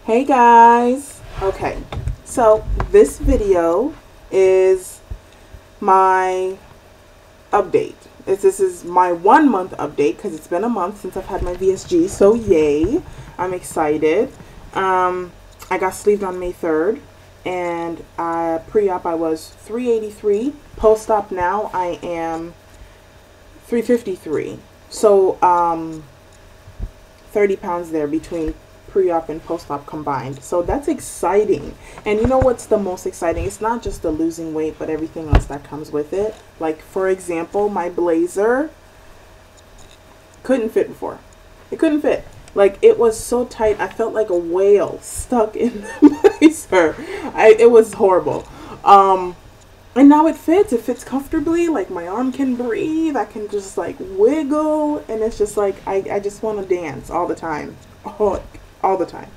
Hey guys. Okay, so this video is my update. This is my 1 month update because it's been a month since I've had my VSG, so yay, I'm excited. I got sleeved on May 3rd, and pre-op I was 383. Post-op now I am 353. So 30 pounds there between pre-op and post-op combined. So that's exciting. And you know what's the most exciting? It's not just the losing weight, but everything else that comes with it. Like, for example, my blazer couldn't fit before. It couldn't fit. Like, it was so tight, I felt like a whale stuck in the blazer. It was horrible. And now it fits comfortably. Like, my arm can breathe, I can just like wiggle, and it's just like I just want to dance all the time. All the time.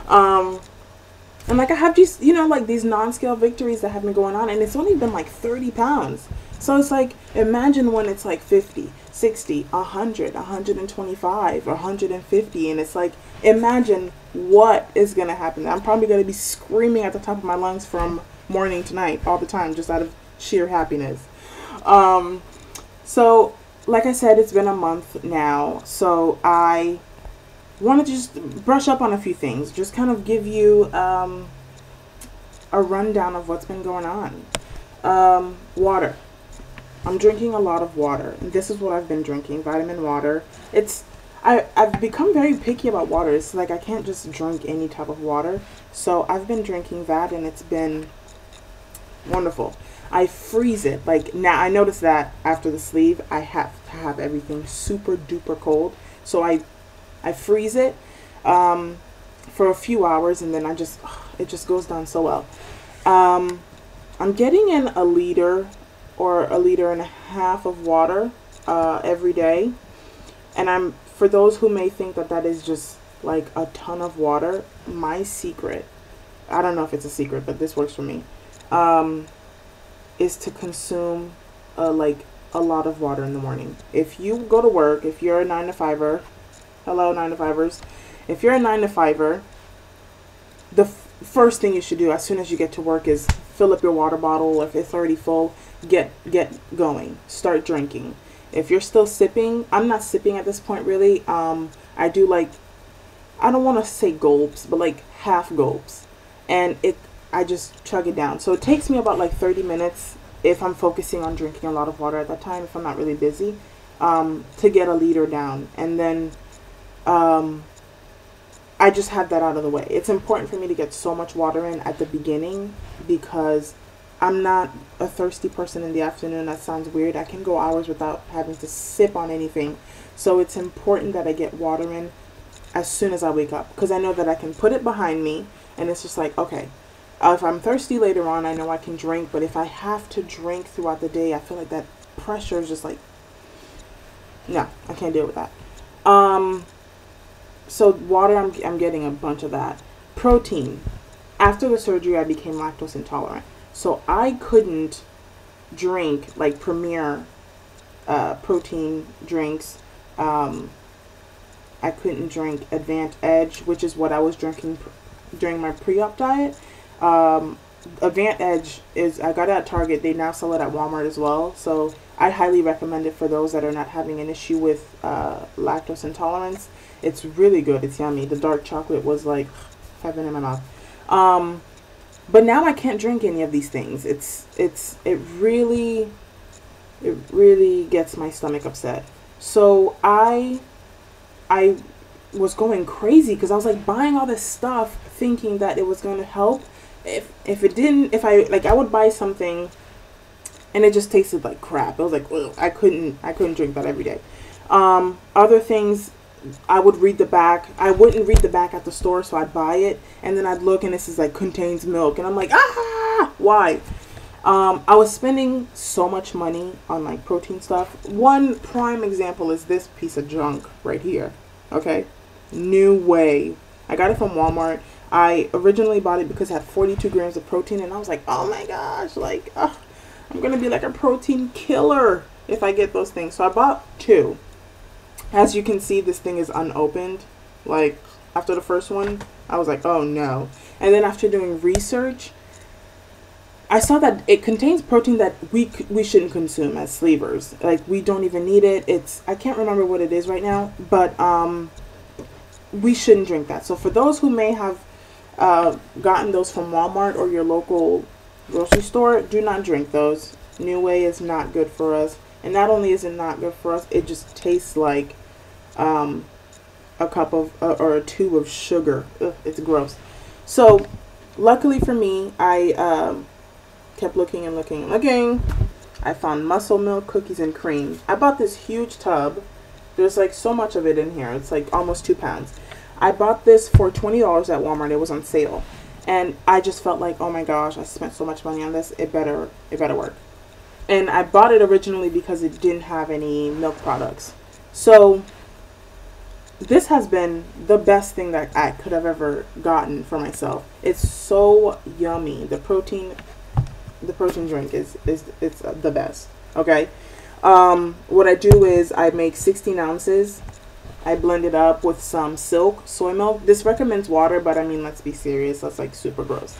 And like, I have just, like these non-scale victories that have been going on, and it's only been like 30 pounds. So it's like, imagine when it's like 50, 60, 100, 125, 150, and it's like, imagine what is going to happen. I'm probably going to be screaming at the top of my lungs from morning to night all the time, just out of sheer happiness. So like I said, it's been a month now, so I want to just brush up on a few things, just kind of give you a rundown of what's been going on. Water. I'm drinking a lot of water, and this is what I've been drinking: vitamin water. I've become very picky about water. It's like I can't just drink any type of water, so I've been drinking that, and it's been wonderful. I freeze it. Like, now I noticed that after the sleeve I have to have everything super duper cold, so I freeze it for a few hours, and then it just goes down so well. I'm getting in a liter or a liter and a half of water every day, and for those who may think that that is just like a ton of water, my secret, I don't know if it's a secret, but this works for me, is to consume like a lot of water in the morning. If you go to work, if you're a 9-to-5er, hello 9-to-5ers, if you're a 9-to-5er, the first thing you should do as soon as you get to work is fill up your water bottle. If it's already full, get going, start drinking. If you're still sipping, I'm not sipping at this point really. I do, like, I don't want to say gulps, but like half gulps, and I just chug it down. So it takes me about like 30 minutes if I'm focusing on drinking a lot of water at that time, if I'm not really busy, to get a liter down. And then I just have that out of the way. It's important for me to get so much water in at the beginning because I'm not a thirsty person in the afternoon. That sounds weird. I can go hours without having to sip on anything. So it's important that I get water in as soon as I wake up, because I know that I can put it behind me, and it's just like, okay, if I'm thirsty later on, I know I can drink. But if I have to drink throughout the day, I feel like that pressure is just like, no, I can't deal with that. So water, I'm getting a bunch of that. Protein. After the surgery, I became lactose intolerant, so I couldn't drink like Premier protein drinks. I couldn't drink Advanced Edge, which is what I was drinking during my pre-op diet. Advanced Edge I got it at Target. They now sell it at Walmart as well, so I highly recommend it for those that are not having an issue with lactose intolerance. It's really good. It's yummy. The dark chocolate was like heaven in my mouth. But now I can't drink any of these things. It really gets my stomach upset. So I was going crazy because I was like buying all this stuff thinking that it was going to help. If it didn't, I would buy something and it just tasted like crap. I was like, ugh, I couldn't drink that every day. Other things, I would read the back. I wouldn't read the back at the store, so I'd buy it, and then I'd look, and this is like contains milk, and I'm like, why? I was spending so much money on like protein stuff. One prime example is this piece of junk right here. Okay, New Way. I got it from Walmart. I originally bought it because it had 42 grams of protein, and I was like, oh my gosh, like, I'm gonna be like a protein killer if I get those things. So I bought two. As you can see, this thing is unopened. Like, After the first one, I was like, oh no. And then after doing research, I saw that it contains protein that we shouldn't consume as sleevers. Like, we don't even need it. I can't remember what it is right now, but we shouldn't drink that. So for those who may have gotten those from Walmart or your local grocery store, do not drink those. New Way is not good for us. And not only is it not good for us, it just tastes like a cup of or a tube of sugar. Ugh, it's gross. So luckily for me, I kept looking and looking and looking. I found Muscle Milk Cookies and Cream. I bought this huge tub. There's like so much of it in here. It's like almost 2 pounds. I bought this for $20 at Walmart. It was on sale. And I just felt like, oh my gosh, I spent so much money on this. It better work. And I bought it originally because it didn't have any milk products. So this has been the best thing that I could have ever gotten for myself. It's so yummy. The protein drink is the best. Okay. What I do is I make 16 ounces. I blend it up with some Silk soy milk. This recommends water, but I mean, let's be serious. That's like super gross.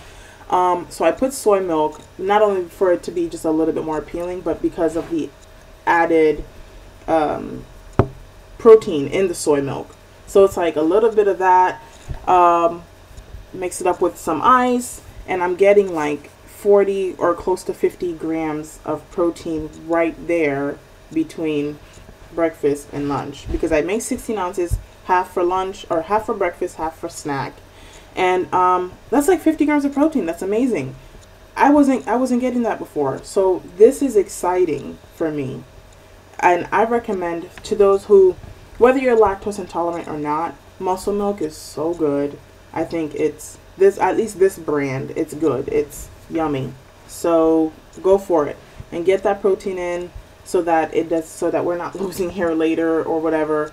So I put soy milk, not only for it to be just a little bit more appealing, but because of the added protein in the soy milk. So it's like a little bit of that, mix it up with some ice, and I'm getting like 40 or close to 50 grams of protein right there between breakfast and lunch, because I make 16 ounces, half for lunch or half for breakfast, half for snack. And that's like 50 grams of protein. That's amazing. I wasn't getting that before. So this is exciting for me. And I recommend to those who, whether you're lactose intolerant or not, Muscle Milk is so good. I think it's this, at least this brand, it's good. It's yummy. So go for it and get that protein in so that we're not losing hair later or whatever.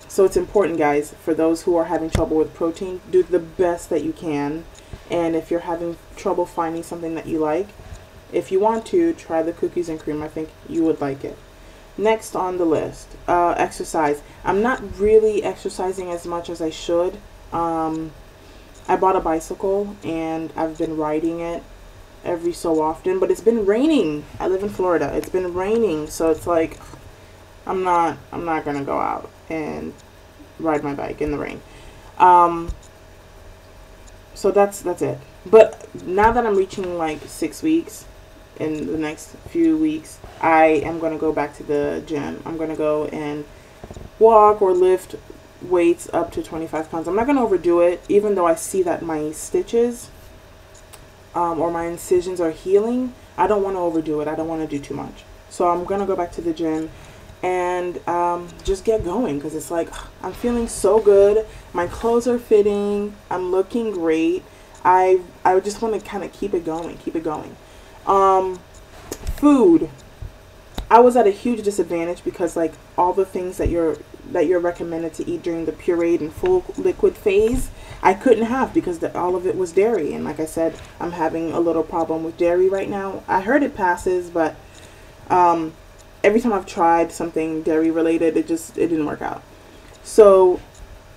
So it's important, guys, for those who are having trouble with protein, do the best that you can. And if you're having trouble finding something that you like, if you want to, try the cookies and cream. I think you would like it. Next on the list, exercise. I'm not really exercising as much as I should. I bought a bicycle and I've been riding it every so often, but it's been raining. I live in Florida. It's been raining, so it's like I'm not gonna go out and ride my bike in the rain. So that's it. But now that I'm reaching like 6 weeks, in the next few weeks, I am gonna go back to the gym. I'm gonna go and walk or lift weights up to 25 pounds. I'm not gonna overdo it, even though I see that my stitches or my incisions are healing. I don't want to overdo it. I don't want to do too much. So I'm gonna go back to the gym and just get going, because it's like I'm feeling so good. My clothes are fitting. I'm looking great. I just want to kind of keep it going. Food. I was at a huge disadvantage because like all the things that you're recommended to eat during the pureed and full liquid phase, I couldn't have because all of it was dairy. And like I said, I'm having a little problem with dairy right now. I heard it passes, but every time I've tried something dairy related, it didn't work out. So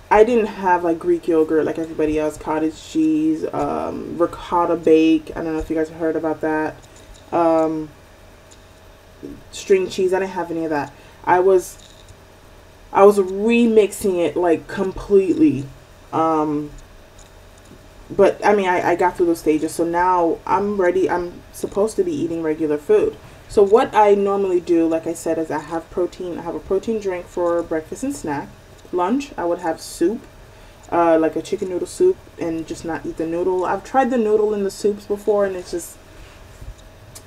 I didn't have like Greek yogurt like everybody else, cottage cheese, ricotta bake. I don't know if you guys have heard about that. String cheese. I didn't have any of that. I was remixing it like completely. But I mean, I got through those stages, so now I'm ready. I'm supposed to be eating regular food. So what I normally do, like I said, is I have protein. I have a protein drink for breakfast and snack. Lunch, I would have soup, like a chicken noodle soup, and just not eat the noodle. I've tried the noodle in the soups before, and it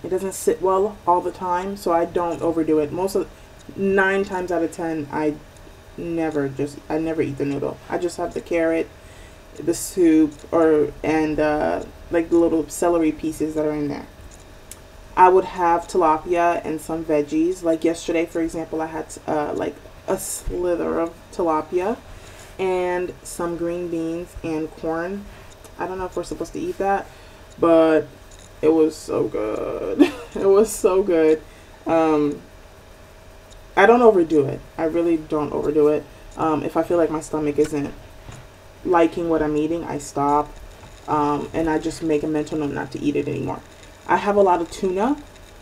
doesn't sit well all the time, so I don't overdo it. 9 times out of 10, I never eat the noodle. I just have the carrot, the soup, and like the little celery pieces that are in there. I would have tilapia and some veggies. Like yesterday, for example, I had like a slither of tilapia and some green beans and corn. I don't know if we're supposed to eat that, but it was so good. It was so good. I don't overdo it. I really don't overdo it. If I feel like my stomach isn't liking what I'm eating, I stop. And I just make a mental note not to eat it anymore. I have a lot of tuna,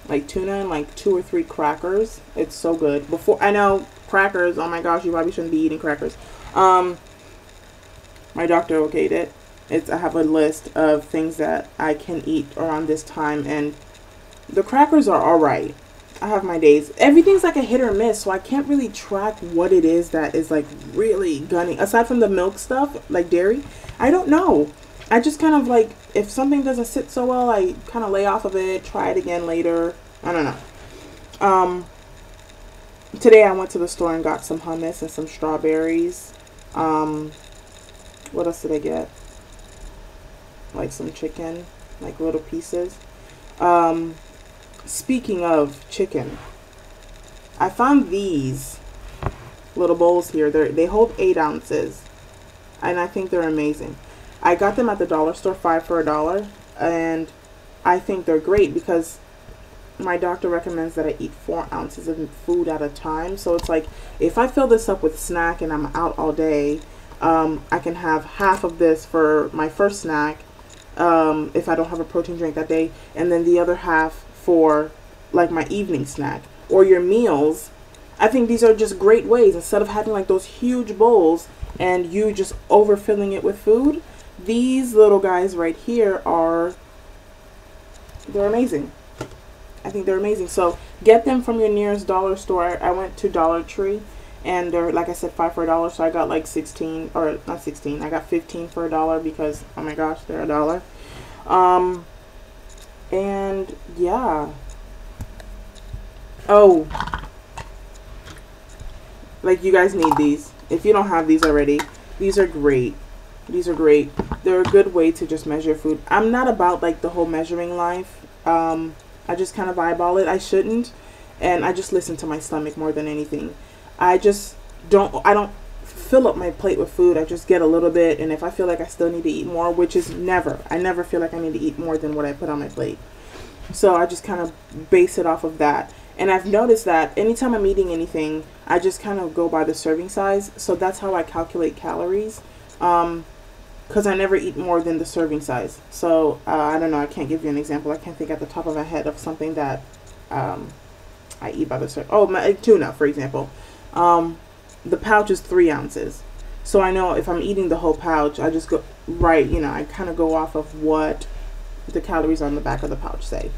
like tuna and like 2 or 3 crackers. It's so good. Before, I know crackers, oh my gosh, you probably shouldn't be eating crackers. My doctor okayed it. I have a list of things that I can eat around this time, and the crackers are alright. I have my days. Everything's like a hit or miss, so I can't really track what it is that is like really gunning. Aside from the milk stuff, like dairy, I don't know. I just kind of like, if something doesn't sit so well, I kind of lay off of it, try it again later. I don't know. Today I went to the store and got some hummus and some strawberries. What else did I get? Like some chicken, like little pieces. Speaking of chicken, I found these little bowls here. They hold 8 ounces, and I think they're amazing. I got them at the dollar store, 5 for $1, and I think they're great because my doctor recommends that I eat 4 ounces of food at a time. So it's like, if I fill this up with snack and I'm out all day, I can have half of this for my first snack, if I don't have a protein drink that day, and then the other half for like my evening snack or your meals. I think these are just great ways, instead of having like those huge bowls and you just overfilling it with food. These little guys right here they're amazing. I think they're amazing. So get them from your nearest dollar store. I went to Dollar Tree, and they're, like I said, 5 for $1. So I got like 16, or not 16. I got 15 for $1 because, oh my gosh, they're $1. And yeah. Oh, like, you guys need these. If you don't have these already, these are great. These are great. They're a good way to just measure food. I'm not about like the whole measuring life. I just kind of eyeball it. I shouldn't. And I just listen to my stomach more than anything. I don't fill up my plate with food. I just get a little bit, and if I feel like I still need to eat more, which is never. I never feel like I need to eat more than what I put on my plate. So I just kind of base it off of that. And I've noticed that anytime I'm eating anything, I just kind of go by the serving size. So that's how I calculate calories. Because I never eat more than the serving size. So I don't know. I can't give you an example. I can't think at the top of my head of something that I eat by the serving. Oh, my tuna, for example. The pouch is 3 ounces. So I know if I'm eating the whole pouch, I just go right. I kind of go off of what the calories on the back of the pouch say.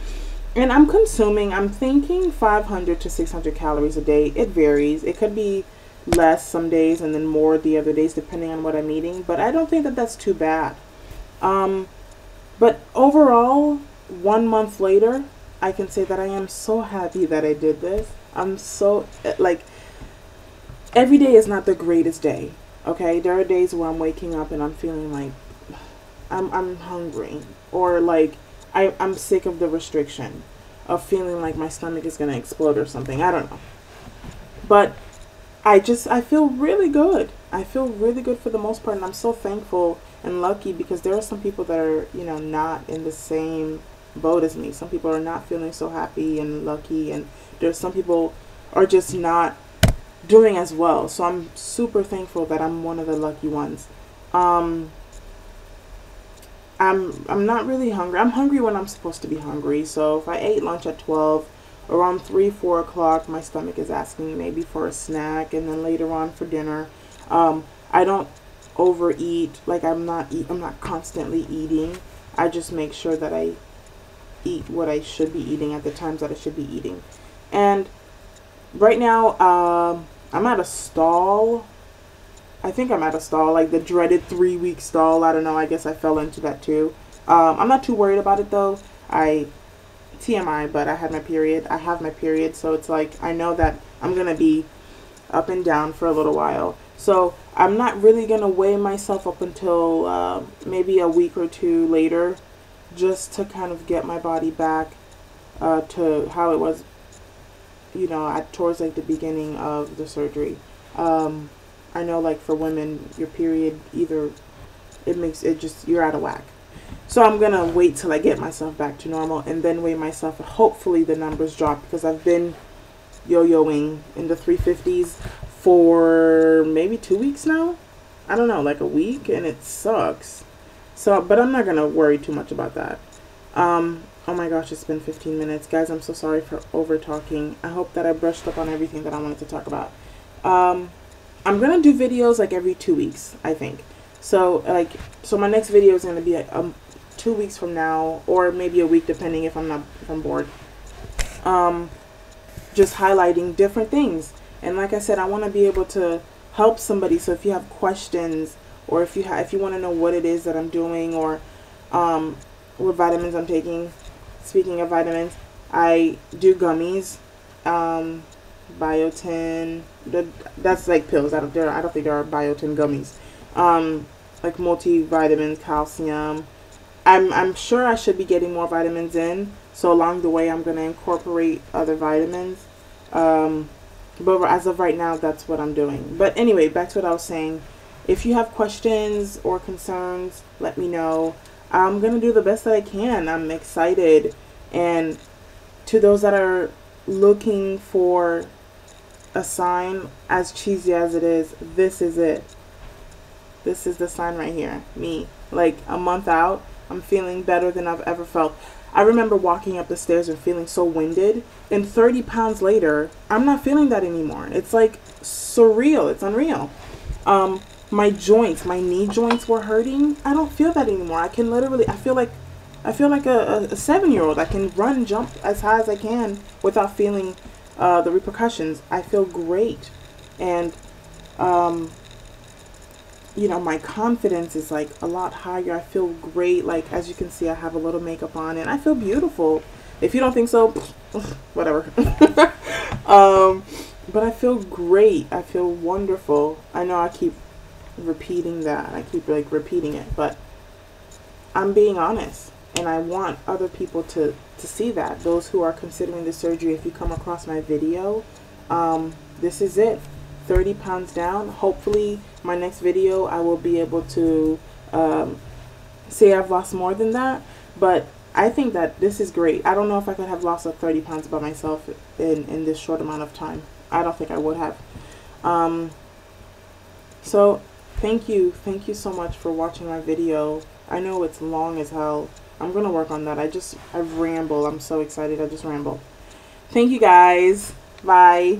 And I'm thinking 500 to 600 calories a day. It varies. It could be less some days and then more the other days, depending on what I'm eating. But I don't think that that's too bad. But overall, 1 month later, I can say that I am so happy that I did this. I'm so, like, every day is not the greatest day. Okay, there are days where I'm waking up and I'm feeling like I'm hungry, or like I'm sick of the restriction, of feeling like my stomach is gonna explode or something. I don't know. But I feel really good. I feel really good for the most part, and I'm so thankful and lucky because there are some people that are, not in the same boat as me. Some people are not feeling so happy and lucky, and there's some people are just not doing as well. So I'm super thankful that I'm one of the lucky ones. I'm not really hungry. I'm hungry when I'm supposed to be hungry. So if I ate lunch at 12, around 3-4 o'clock, my stomach is asking maybe for a snack, and then later on for dinner. I don't overeat. Like, I'm not constantly eating. I just make sure that I eat what I should be eating at the times that I should be eating. And right now, I'm at a stall. I think I'm at a stall, like the dreaded 3-week stall. I don't know. I guess I fell into that too. I'm not too worried about it though. TMI, but I had my period. I have my period, so it's like I know that I'm gonna be up and down for a little while. So I'm not really gonna weigh myself up until maybe a week or 2 later, just to kind of get my body back to how it was, towards like the beginning of the surgery. I know, like, for women, your period, either you're out of whack. So I'm going to wait till I get myself back to normal and then weigh myself. Hopefully the numbers drop, because I've been yo-yoing in the 350s for maybe 2 weeks now. I don't know, like a week, and it sucks. So, but I'm not gonna worry too much about that. Oh my gosh, it's been 15 minutes. Guys, I'm so sorry for over talking. I hope that I brushed up on everything that I wanted to talk about. I'm gonna do videos like every 2 weeks, I think. So my next video is gonna be 2 weeks from now, or maybe a week, depending if I'm bored. Just highlighting different things. And like I said, I want to be able to help somebody. So if you have questions, or if you want to know what it is that I'm doing, or what vitamins I'm taking. Speaking of vitamins, I do gummies, biotin. That's like pills. I don't think there are biotin gummies. Like multivitamins, calcium. I'm sure I should be getting more vitamins in. So along the way, I'm going to incorporate other vitamins. But as of right now, that's what I'm doing. But anyway, back to what I was saying. If you have questions or concerns, let me know. I'm going to do the best that I can. I'm excited. And to those that are looking for a sign, as cheesy as it is, this is it. This is the sign right here. Me. Like a month out, I'm feeling better than I've ever felt. I remember walking up the stairs and feeling so winded. And 30 pounds later, I'm not feeling that anymore. It's like surreal. It's unreal. My joints, my knee joints were hurting. I don't feel that anymore. I can literally, I feel like a 7-year-old. I can run, jump as high as I can without feeling the repercussions. I feel great. And, you know, my confidence is like a lot higher. I feel great. Like, as you can see, I have a little makeup on and I feel beautiful. If you don't think so, whatever. But I feel great. I feel wonderful. I know I keep repeating that. I keep like repeating it, but I'm being honest, and I want other people to see that. Those who are considering the surgery, if you come across my video, this is it. 30 pounds down. Hopefully my next video I will be able to say I've lost more than that, but I think that this is great. I don't know if I could have lost 30 pounds by myself in this short amount of time. I don't think I would have. So thank you so much for watching my video. I know it's long as hell. I'm gonna work on that. I ramble. I'm so excited. I just ramble. Thank you guys. Bye.